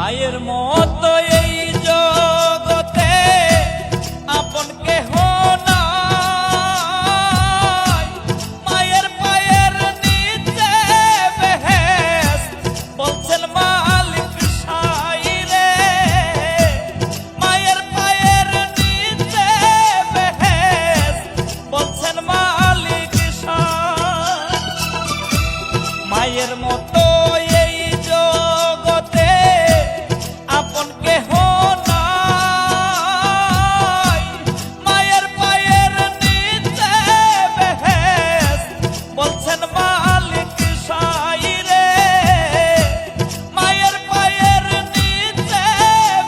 মায়ের মতো এই জগতে আপন কেহ নাই। মায়ের পায়ের নিচে বেহেশত বলছেন মালিক সাই রে। মায়ের পায়ের নিচে বেহেশত বলছেন মালিক সাই। মায়ের মতো এই জগতে আপন কেহ নাই। মায়ের পায়ের নিচে বেহেশত বলছেন মালিক সাই রে। মায়ের পায়ের নিচে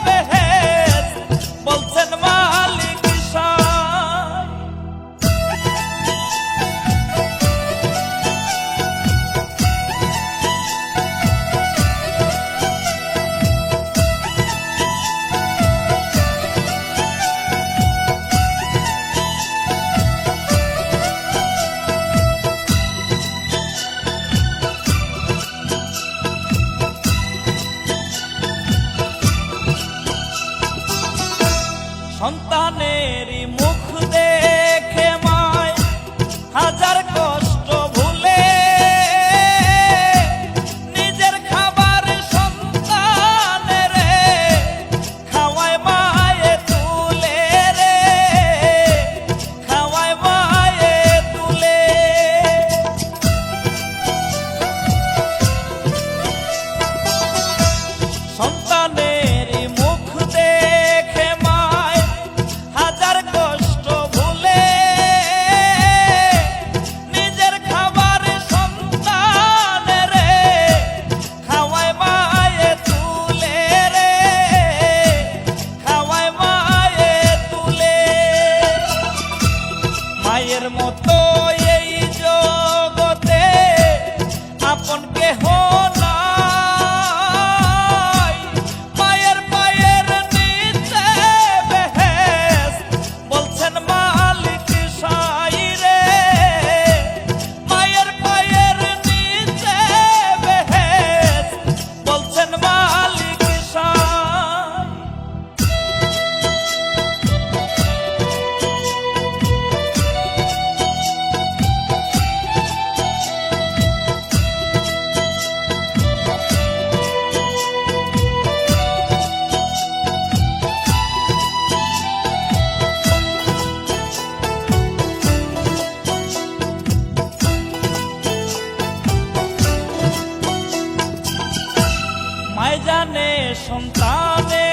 বেহেশত বলছেন মালিক সাই। সন্তানেরই মুখ দেখে মায় হাজার কষ্ট ভুলে নিজের খাবার সন্তানেরে খাওয়ায় মায়ে তুলে রে। খাওয়ায় মায়ে তুলে। সন্তানেরই মুখ দেখে মায় হাজার কষ্ট ভুলে নিজের খাবার সন্তানেরে খাওয়ায় মায়ে তুলে রে। খাওয়ায় মায়ে তুলে। মায়ের মতো এই জগতে আপন কেহ নাই। মায়ের পায়ের নিচে বেহেশত বলছেন মালিক সাই রে। মায়ের পায়ের নিচে বেহেশত বলছেন মালিক সাই। মায় জানে সন্তানে